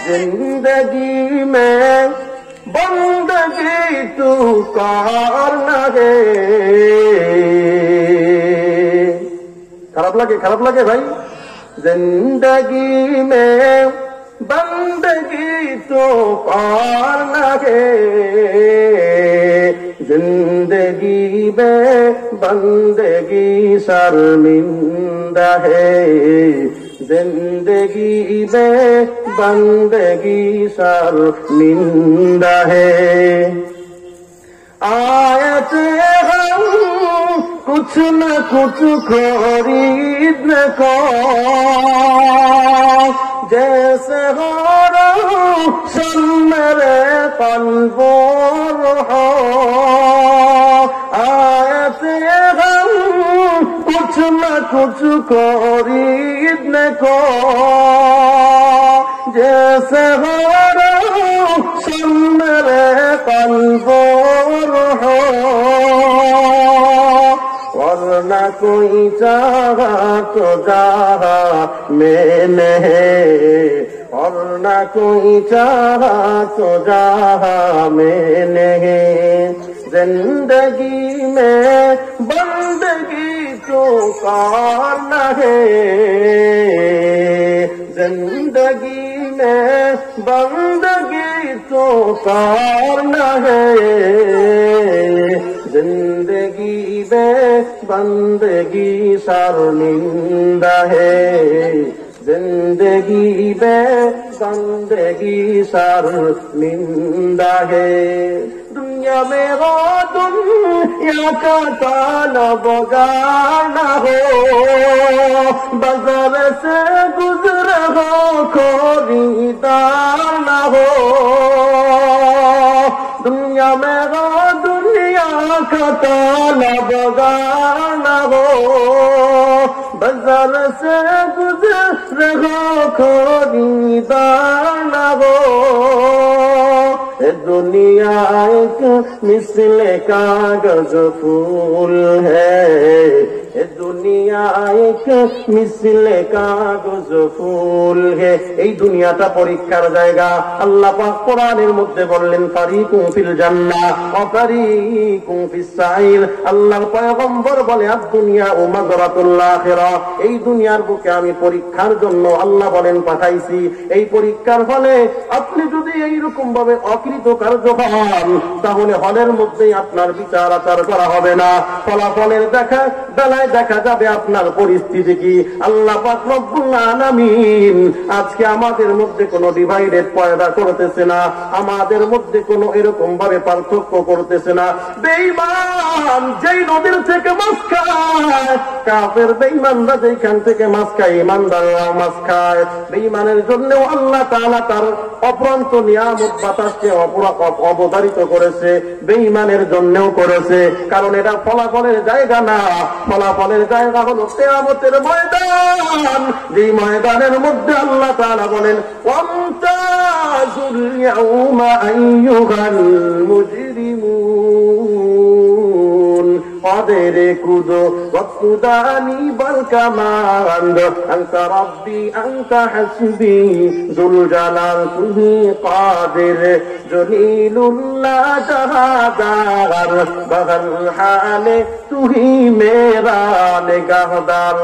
जिंदगी में बंदगी तू करना है। खराब लगे भाई। जिंदगी में बंदगी तो करना है, जिंदगी में बंदगी शर्मिंदा है, जिंदगी में बंदगी शर्मिंदा है। आए थे हम कुछ न कुछ खरीदने को, जैसे हो रोशन मेरे कल्बों हो। आए थे हम कुछ न कुछ खरीदने को, जैसे हो रोशन मेरे कल्बों हो। वरना कोई चाहा तो चाहा मैंने, और न कोई चाहा तो चाहा मैंने। जिंदगी में बंदगी तो करना है, जिंदगी में बंदगी तो करना है, जिंदगी में बंदगी शर्मिंदा है, जिंदगी में बंदगी शर्मिंदा है। दुनिया में हो दुनिया का तालब गाना हो, बाजार से गुजर हो खरीदार ना हो। दुनिया में हो दुनिया का तालब गाना हो, बाजार से गुजर हो खरीदार ना हो। दुनिया एक मिसले कागज फूल है, दुनिया एक मिसले कागज ফুল হে। এই দুনিয়াটা পরীক্ষার জায়গা। আল্লাহ পাক কোরআনের মধ্যে বললেন ফারিকুম ফিল জান্নাহ ওয়া ফারিকুম ফিস সাইর। আল্লাহর পয়গম্বর বলে আদ দুনিয়া ও মাযরাতুল আখিরা। এই দুনিয়ার বুকে আমি পরীক্ষার জন্য আল্লাহ বলেন পাঠাইছি। এই পরীক্ষার ফলে আপনি যদি এইরকম ভাবে অকৃতকার্য হন, তাহলে হলের মধ্যেই আপনার বিচার আচার করা হবে না। ফলাফলের বেলায় দেখা যাবে আপনার পরিস্থিতি কি। আল্লাহ পাক রব্বুল আলামিন আজকে আমাদের মধ্যে কোনো ডিভাইডেড পয়দা করতেছে না, আমাদের মধ্যে কোনো এরকম ভাবে পার্থক্য করতেছে না। বেঈমান যেই নদীর থেকে মাছ খায়, কাফের বেঈমানরা যেখান থেকে মাছ খায়, ঈমানদাররা মাছ খায়। বেঈমানের জন্যও আল্লাহ তাআলা তার অপরন্ত নিয়ামত বাতাসকে অবধারিত করেছে, বেঈমানের জন্যও করেছে। কারণ এটা ফলাফলের জায়গা না, ফলাফলের জায়গা হলো কিয়ামতের ময়দান। যেই ময়দানের মধ্যে আল্লাহ তাআলা বলেন ওয়ামতাজুল ইয়াউমা আইয়ুহাল মুজরিমুন قدر كدو وقداني بالكمال أنت ربي أنت حسبي ذو الجلال تهي قادر جليل لا جهادار بغل حال تهي میرا نگہدار.